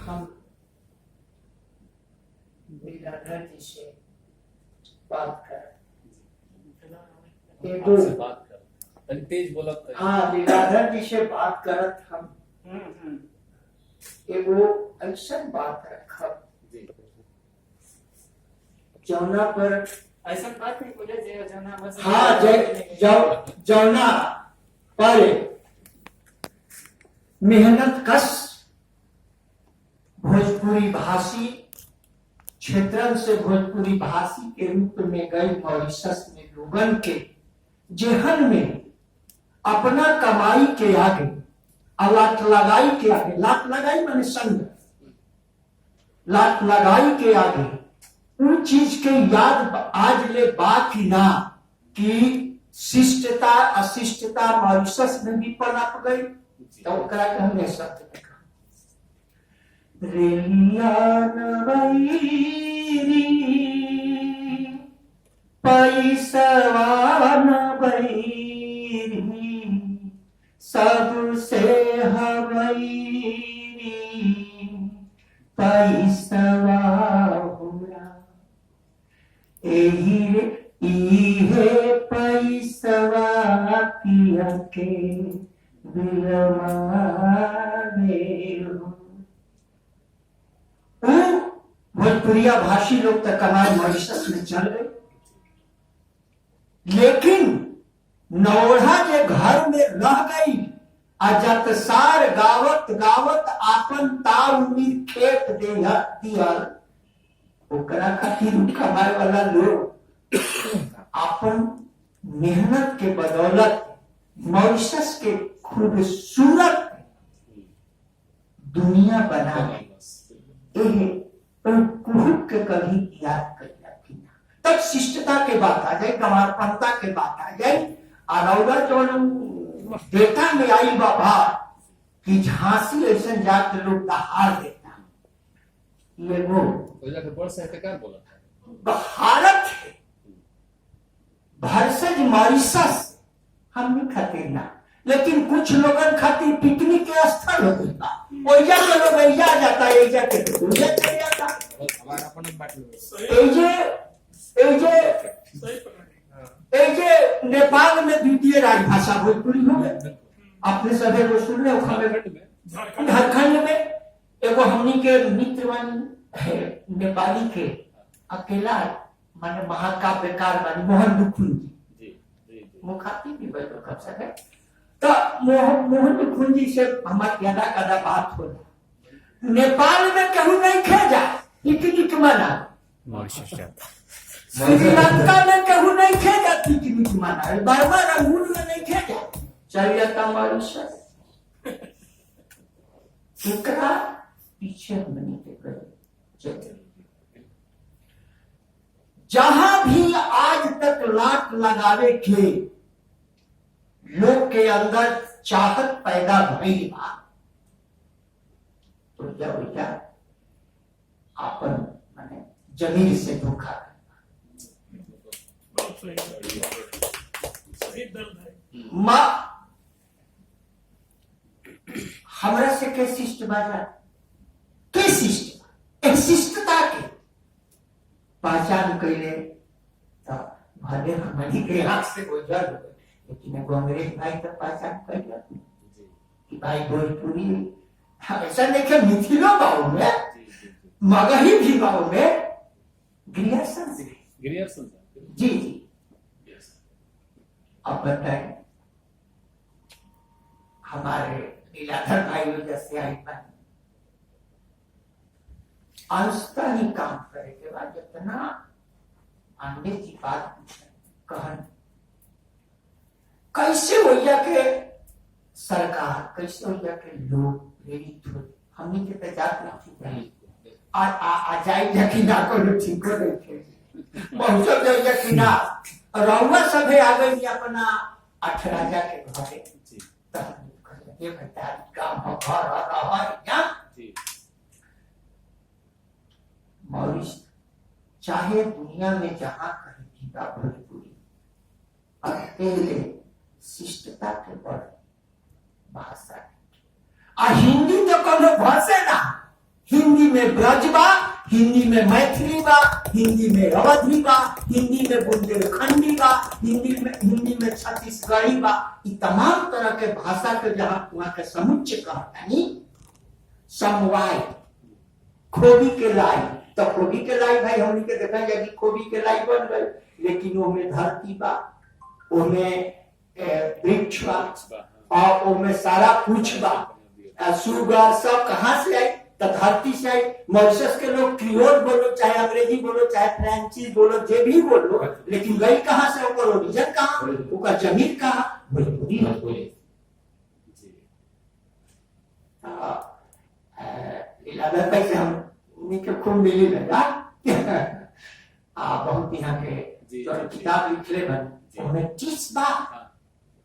हम लीलाधर जी से बात कर, तेज बोला। हाँ, लीलाधर जी से बात करत हम एगो ऐसा बात रखब जौना पर ऐसा बात नहीं बोले जे जौना बस। हाँ, जौना पर मेहनत कश भोजपुरी भाषी क्षेत्रन से भोजपुरी भाषी के रूप में गई मॉरिशस में लोगन के जेहन में अपना कमाई के आगे और लात लगाई के आगे, लात लगाई माने संग, लात लगाई के आगे उन चीज के याद आज ले बात ही ना कि शिष्टता अशिष्टता मॉरिशस में भी पनप गई। तो ओकरा के हमने शब्द में कहा रेलिया नवैरी पैसवा नवैरी सबसे हवैरी पैसवा हुरा इहे पैसवा पिया के भोजपुरिया भाषी लोग तक कमाई मॉरिशस में चल गए, लेकिन नौढ़ा के घर में रह गई आ जत सार गावत गावत आपन ताव उम्मीद खेत दियल ओकरा खातिर कमाए वाला लोग आपन मेहनत के बदौलत मॉरिशस के खूबसूरत दुनिया बना कुहुक के कभी याद कर जाती ना। तब शिष्टता के बात आ जाए, गंवारपंता के बात आ जाए, अरौदा जो डेटा में आई बाबा कि झांसी ऐसा जाके लोग दहाड़ देता ये वो बड़ साहित्यकार बोला भारत है भरसज मॉरिशस हमने खातिर ना, लेकिन कुछ लोगन खातिर पिकनिक के स्थल हो गया, ओइजा के लोग एजा जाता है, एजा के ओइजा चले जाता हमारा अपन बात एजे नेपाल में द्वितीय राजभाषा भोजपुरी हो गए। अपने सभी लोग सुन रहे झारखंड में एगो हमनी के मित्रवन है नेपाली के अकेला माने महाकाव्यकार माने मोहन दुखुंजी मुखाती भी बैठो कब सके तो मोहन दुखुंजी से हमारे ज्यादा कदा बात हो। नेपाल में कहूँ नहीं खेजा पिकनिक मना, श्रीलंका में कहूँ नहीं खेजा पिकनिक मना, बर्मा रंगून में नहीं खेजा चल जाता मॉरिशस एकरा पीछे मनी के गए। जहां भी आज तक लाट लगावे के लोग के अंदर चाहत पैदा भई बा तो क्या आपन माने जमीन से धोखा माँ हमरा से के शिष्ट बाजा के शिष्ट एक शिष्टता के पहचान कैले तो भले हमारी के हाथ से गुजर हो, लेकिन अंग्रेज भाई तो पहचान कर लिया कि भाई भोजपुरी ऐसा नहीं कि मिथिलो गाँव में मगही भी गाँव में ग्रियर्सन जी जी। अब बताए हमारे लीलाधर भाई जैसे आई बन अंशता ही काम करे के बाद जितना अंडे की बात कहन कैसे हो के सरकार कैसे हो के लोग प्रेरित हो हमने के तजात नहीं आ जाए जकीना को ठीक हो रहे बहुत जाए जकीना रहुआ सभे आ गई अपना अठ राजा के घरे ये बता काम घर रहा मॉरिश चाहे दुनिया में जहां कहीं भी भोजपुरी अकेले शिष्टता के बड़ भाषा आ हिंदी तो कोनो भाषा ना हिंदी में ब्रज बा, हिंदी में मैथिली बा, हिंदी में अवधी बा, हिंदी में बुंदेलखंडी बा, हिंदी में छत्तीसगढ़ी बा। ई तमाम तरह के भाषा के जहाँ वहाँ के समुच्चय कहतानी समवाय। खोबी के लाई तो खोबी के लाई भाई हमनी के देखा जाए कि खोबी के लाई बन गई, लेकिन ओमे धरती बा, ओमे वृक्ष बा, और ओमे सारा कुछ बा। सुगा सब कहाँ से आई? तो धरती से आई। मॉरिशस के लोग क्रियोल बोलो, चाहे अंग्रेजी बोलो, चाहे फ्रेंची बोलो, जे भी बोलो, लेकिन गई कहाँ से? ओकर ओरिजिन कहाँ? ओकर जमीन कहाँ? भोजपुरी। इलाहाबाद से हम के खूब मिली लगा बहुत यहाँ के जो किताब लिखले बन उन्हें 30 बार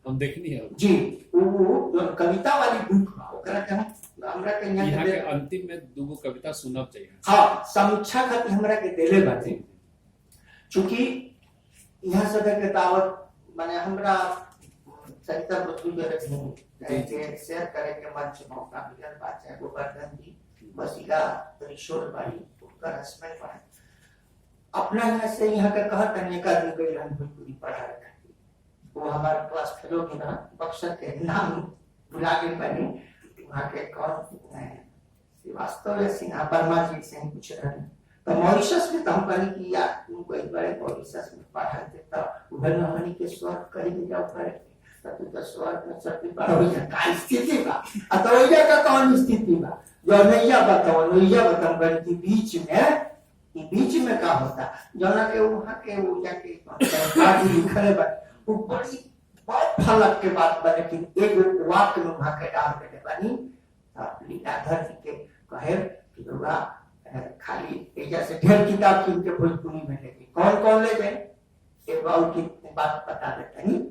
हम देखनी है जी। वो जो कविता वाली बुक बा ओकरा के हमरा के यहाँ के अंतिम में दूगो कविता सुनब चाहिए। हाँ, समीक्षा खातिर हमरा के देले बाटे, चूंकि यहाँ से के दावत माने हमरा सरिता बतू के शेयर करे के मंच मौका मिलल बा। चाहे गोवर्धन जी बसिका त्रिशूल बाड़ी ओकर हस्बैंड बा, अपना यहाँ से यहाँ का कहत अनेक आदमी गई हम भोजपुरी पढ़ा रखा। वो हमारे क्लास फेलो के ना बक्सर के नाम भुला गए बनी, वहाँ के कौन श्रीवास्तव या सिन्हा वर्मा जी से ही पूछ रहे। तो मॉरिशस में तो हम कहीं कि यार तुमको एक बार मॉरिशस में पढ़ा देता उधर में हमनी के स्वर्ग कहीं जाओ करे तो तो स्वर्ग में सत्य पढ़ो का स्थिति बा। तो ओइजा का कौन स्थिति बा जो नैया बताओ बन की बीच में का होता जना के वहां के वो जाके पार्टी लिखले बा ऊपर ही बहुत फलक के बात बा, लेकिन एक वाक्य में वहां के डाल देले बानी लीलाधर जी के कहे कि लोगा खाली एजा से ढेर किताब किन के भोजपुरी में लेके कौन ले गए एक बार की बात बता देते हैं।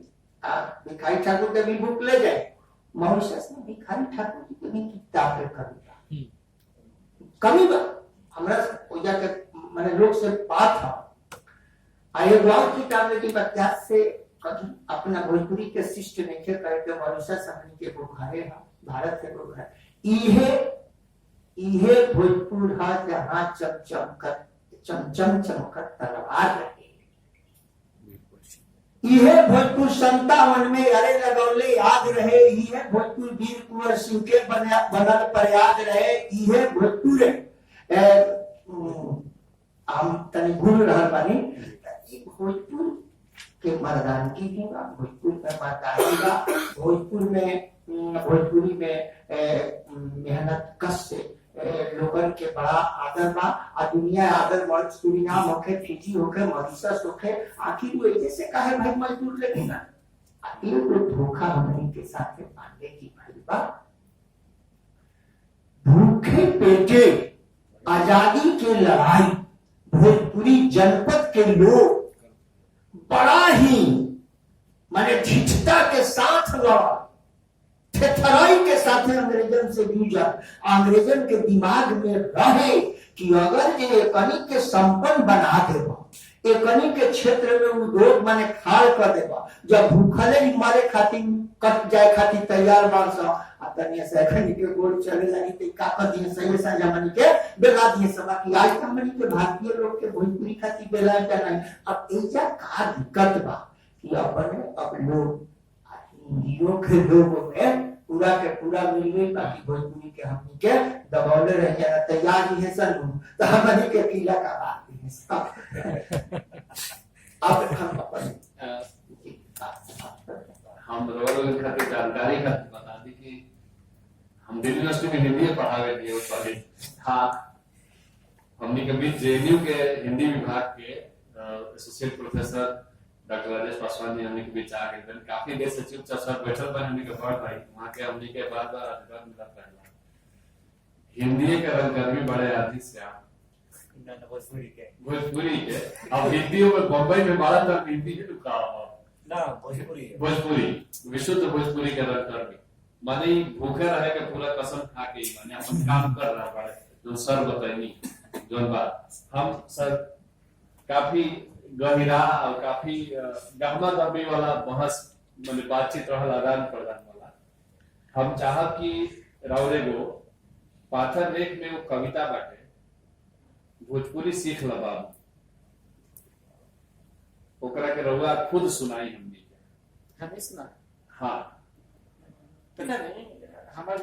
भिखारी ठाकुर के भी बुक ले जाए, मॉरिशस में भिखारी ठाकुर जी के भी किताब के कमी बा। हमरा ओजा के माने लोग से बात है आये गांव किताब की बच्चा से कभी अपना भोजपुरी के शिष्ट नहीं करके मॉरिशस हमनी के बुखारे है भारत के बुखारे इहे भोजपुर हा जहाँ चमचम चमकर तलवार रहे। यह भोजपुर 57 में अरे लगौले याद रहे, यह भोजपुर वीर कुंवर सिंह के बनल प्रयाग रहे। यह भोजपुर हम तनी भूल रहा बानी भोजपुर के मर्दानगी भी बा, भोजपुर में मर्दानगी बा, भोजपुरी में मेहनत कश से लोगन के बड़ा आदर बा। आ दुनिया आदर वर्ष सुरीनाम होके, फिजी होके, मॉरिशस होके, आखिर वो ऐसे काहे भाई मजदूर लेके ना ये तो धोखा हमनी के साथ पांडे की भाई बा। भूखे पेटे आजादी के लड़ाई भोजपुरी जनपद के लोग बड़ा ही माने ढिठता के साथ लड़ा, थेथराई के साथ अंग्रेजन से जूझा। अंग्रेजन के दिमाग में रहे कि अगर ये एकनी के संपन्न बना देगा, एकनी के क्षेत्र में उद्योग माने खाल कर देगा, जब भूखले मारे खातिर कट जाए खातिर तैयार बांसा तनिया से एकनी के गोल चले लगी तो का कर दिए सही सा जमानी के बेला दिए सब कि आज हमनी के भारतीय लोग के भोजपुरी खातिर बेला नहीं। अब एजा का दिक्कत बा कि अपने लोग हिंदियों के लोगों में पूरा के पूरा मिल गई, बाकी भोजपुरी के हमनी के दबौले रह जाना तैयार ही है सन तो हमनी के किला का बात है सब। अब हम अपन हम लोगों खातिर जानकारी का बता दी कि हम दिल्ली यूनिवर्सिटी में हिंदी पढ़ावे थे उस वाले था। हमने कभी जेएनयू के हिंदी विभाग के associate professor doctor Rajesh Paswan ji हमने के बीच आ गए, काफी देर से चुपचाप सब बैठल पर हमने के बढ़ भाई वहां के हमने के बार बार अधिकार मिला पहला हिंदी के रंगकर्मी बड़े आदि से आप भोजपुरी के अब हिंदी में बम्बई में बड़ा तक हिंदी के रुका ना भोजपुरी विशुद्ध भोजपुरी के रंगकर्मी माने भूखे रहे के पूरा कसम खा के माने अपन काम कर रहा पड़े जो सर बताइनी जो बात हम सर काफी गहरा और काफी गहमा गहमी वाला बहस माने बातचीत रहल आदान प्रदान वाला। हम चाहब कि रावरे गो पाथर रेख में वो कविता बाटे, भोजपुरी सीख ला बाबू, ओकरा के रउआ खुद सुनाई हमनी के। हमें सुना हाँ पता नहीं हमारे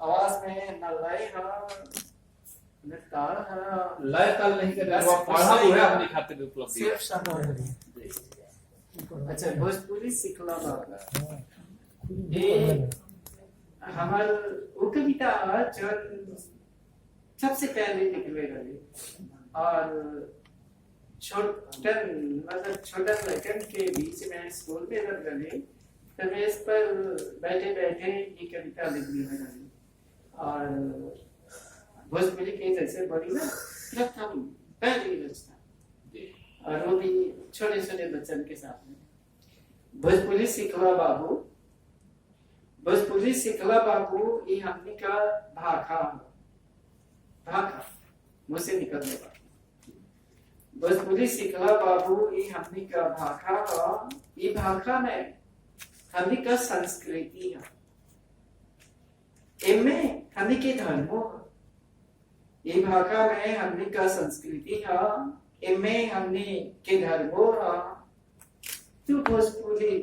आवाज में न लय है न ताल है, लय ताल नहीं कर रहा, पढ़ा हुआ है हमनी खातिर उपलब्धि सिर्फ शब्द। अच्छा भोजपुरी सीखला बाबा ये हमार वो कविता जो सबसे पहले निकले रही और छोटन मतलब छोटा लड़कन के बीच में स्कूल में जब गए तब इस पर बैठे बैठे ये कविता लिखनी रही और भोजपुरी के जैसे बड़ी ना प्रथम पहली रचना और वो भी छोटे छोटे बच्चन के साथ में। भोजपुरी सीखला बाबू, भोजपुरी सीखला बाबू ये हमने का भाखा भाखा मुंह से निकलने वाला। भोजपुरी सीखला बाबू ये हमने का भाखा है, ये भाखा में हमने का संस्कृति है, इनमें हमने के धर्मों है, ये भाखा में हमने का संस्कृति है, इनमें हमने के धर्मों है। तू भोजपुरी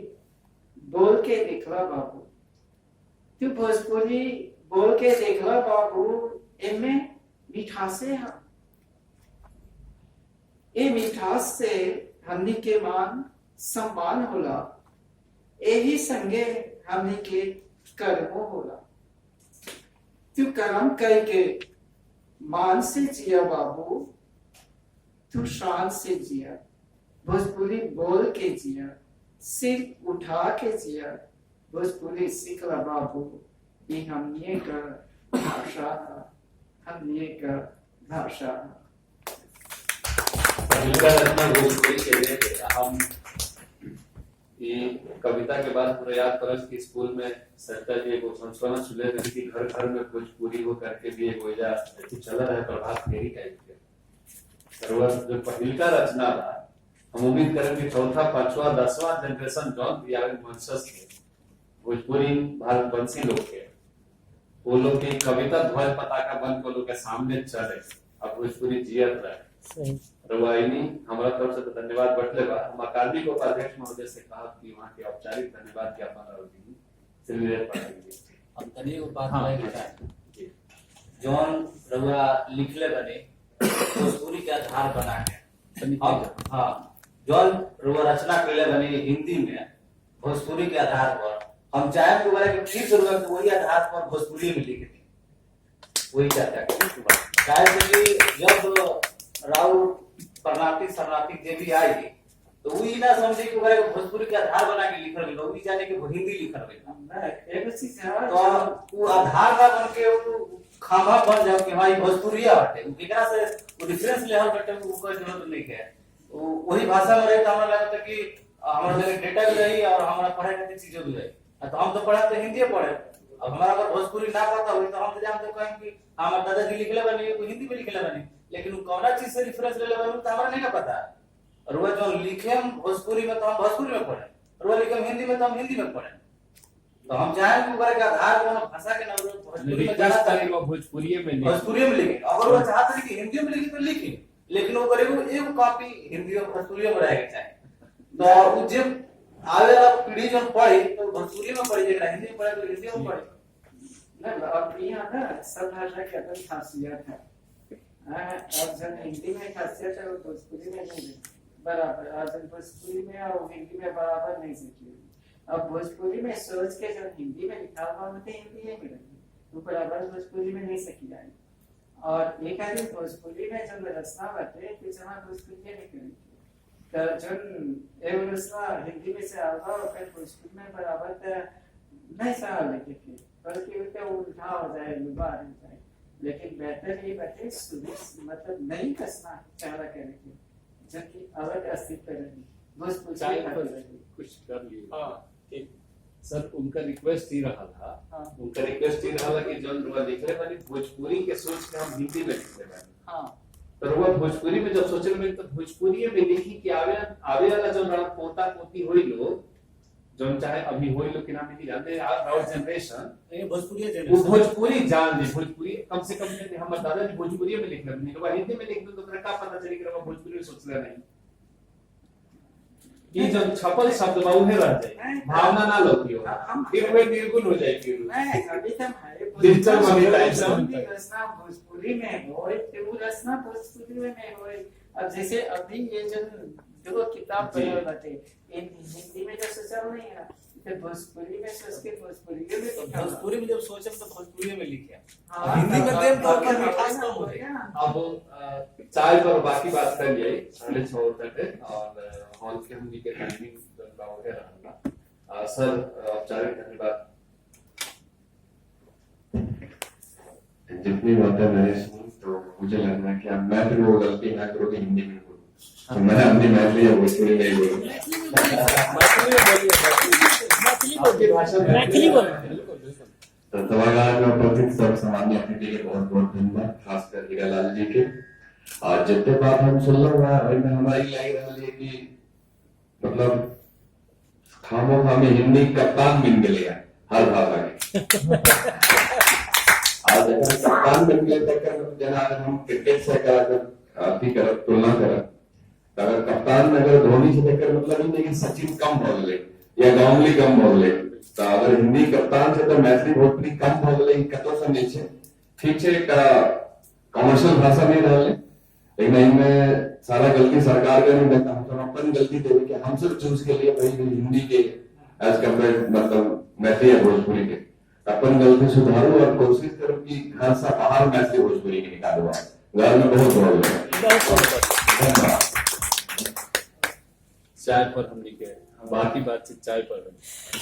बोल के देखला बाबू, तू भोजपुरी बोल के देखला बाबू, इनमें मिठासे है, ये मिठास से हमनी के मान सम्मान होला, यही संगे हमनी के कर्मों होला। तू कर्म करके मान से जिया बाबू, तू शान से जिया, भोजपुरी बोल के जिया, सिर उठा के जिया, भोजपुरी सीखला बाबू, ये हमने का भाषा है, हमने का भाषा है। भोजपुरी के लिए हम ये कविता के बाद पूरा याद परस की स्कूल में सरता जी को संस्मरण सुले कि घर घर में भोजपुरी हो करके भी एक वजह चल रहा है प्रभात फेरी टाइप के सर्वर जो पहली का रचना था। हम उम्मीद करें कि चौथा पांचवा 10वां जनरेशन जौन भी आगे वंशज के भोजपुरी भारतवंशी लोग के वो लोग की कविता ध्वज पताका बन को लोग के सामने चले अब भोजपुरी जियत रहे। रवाइनी हमारा तरफ से तो धन्यवाद बटले बा। हम अकादमी को उपाध्यक्ष महोदय से कहा कि वहाँ के औपचारिक धन्यवाद ज्ञापन और हम तनी बात है जौन रउआ लिखले बने भोजपुरी के आधार बना के हाँ जौन रउआ रचना कैले बने हिंदी में भोजपुरी के आधार पर हम चाहे तो बोले कि फिर जरूरत वही आधार पर भोजपुरी में लिख दी वही चाहता है जब राव कर्नाटिक शरणार्थिक जे भी आई तो वही ना समझे कि ओकरा भोजपुरी के आधार बना के लिखल गेल वही जाने के हिंदी लिखल गेल एगो चीज है तो वो आधार का बन के वो खामा बन जाओ कि भाई भोजपुरी बाटे वो केकरा से वो डिफरेंस लेवल पे वो कोई जरूरत नहीं है वही भाषा में रहे तो हमरा लगता कि हमारा लगे डेटा भी रही और हमारा पढ़ाई की चीजें भी रही तो हम तो पढ़ा तो हिंदी पढ़े अब हमारा अगर भोजपुरी ना पता हुई तो हम तो जानते कहें कि हमारे दादाजी लिखले बनी वो हिंदी में लिखले बनी लेकिन कौन चीज से रेफरेंस ले लेबे तो हमरा नहीं पता और वो जो लिखे हम भोजपुरी में तो हम भोजपुरी में पढ़े और वो लिखे हम हिंदी में तो हम हिंदी में पढ़े तो हम चाहे कि ऊपर के आधार को भाषा के नाम भोजपुरी में जाना चाहिए भोजपुरी में लिखे अगर वो चाहते हैं कि हिंदी में लिखे तो लिखे लेकिन वो करेगा एक कॉपी हिंदी और भोजपुरी में रहेगा चाहिए तो वो जब आगे वाला पीढ़ी जो पढ़े तो भोजपुरी में पढ़े जेकरा हिंदी में पढ़े तो हिंदी में पढ़े ना अब यहाँ ना सब भाषा की अपनी खासियत है और जब हिंदी में खासियत है वो भोजपुरी में नहीं बराबर और जब भोजपुरी में और हिंदी में बराबर नहीं सीखी अब भोजपुरी में सोच के जब हिंदी में लिखा हुआ होते हिंदी में मिलेगी वो बराबर भोजपुरी में नहीं सीखी जाएगी और एक आदमी भोजपुरी में जब रचना बटे तो जहाँ भोजपुरी में निकलेगी तो जब एक रचना हिंदी में से आगा और फिर भोजपुरी में बराबर नहीं सहा लिखे थे बल्कि उसका उल्टा हो जाए लुबा आ जाए लेकिन बेहतर ये बटे मतलब नहीं कसना चारा करने की जबकि अलग अस्तित्व रही भोजपुरी कुछ कर लिए सर उनका रिक्वेस्ट ही रहा था हाँ। उनका रिक्वेस्ट ही रहा कि जो रुआ लिखले बानी भोजपुरी के सोच के हम हिंदी में लिखले बानी हाँ तो रुआ भोजपुरी में जब सोचल में तो भोजपुरी में लिखी कि आवे वाला जो पोता पोती हुई लोग जो चाहे अभी हो लोग के नाम नहीं जानते आवर जनरेशन ये भोजपुरी वो जनरेशन भोजपुरी जान ली भोजपुरी कम से कम हमारे दादाजी भोजपुरी में लिख रहे नहीं हिंदी में लिख दो तो मेरा का पता चली कि भोजपुरी में सोच रहा नहीं ये जो छपल शब्द बहु है रह जाए भावना ना लौकी हो फिर वे निर्गुण हो जाएगी नहीं अभी तक है डिजिटल मनी टाइप से रचना भोजपुरी में होए वो रचना भोजपुरी में होए। अब जैसे अभी ये जो जो किताब पढ़े बाटे इन हिंदी में जो सोचल नहीं है तो भोजपुरी में सोच के भोजपुरी में लिखा भोजपुरी में जब सोचे तो भोजपुरी में लिखे हाँ, हिंदी में देम तो बाकी मिठास भाषा कम हो हो गई। गया। अब चाय पर बाकी बात कर लिए 6:30 तक और हॉल के हम के टाइमिंग हो गया रहना सर औपचारिक धन्यवाद जितनी बातें मैंने सुनी तो मुझे लग रहा है कि अब मैं फिर वो गलती ना करूँ कि हिंदी में बोलूं तो मैं अपनी मैथिली या भोजपुरी में ही बोलूं तो सभागार में उपस्थित सब सामान्य अतिथि के बहुत बहुत धन्यवाद खासकर हीरालाल जी के और जितने बात हम सुन लो में हमारी लग रहा है कि मतलब खामो खामी हिंदी कप्तान बन गया हर भाषा के आज अगर कप्तान बन गए तक जना अगर हम क्रिकेट से अगर तुलना करें तो अगर कप्तान अगर धोनी से टक्कर मतलब ही नहीं कि सचिन कम बोल ले या गांगुली कम बोल ले तो अगर हिंदी कप्तान से तो मैथिली भोजपुरी कम बोल ले कतो से नीचे ठीक है कमर्शियल भाषा नहीं रह ले लेकिन इनमें सारा गलती सरकार का नहीं देता हम सब अपन गलती दे कि हम सब चूज के लिए भाई हिंदी के एज कम्पेयर मतलब मैथिली या भोजपुरी के अपन गलती सुधारो और कोशिश करो कि घर से बाहर मैथिली भोजपुरी की निकालो घर में बहुत धन्यवाद चाय पर हम लिखे बाकी बातचीत चाय पर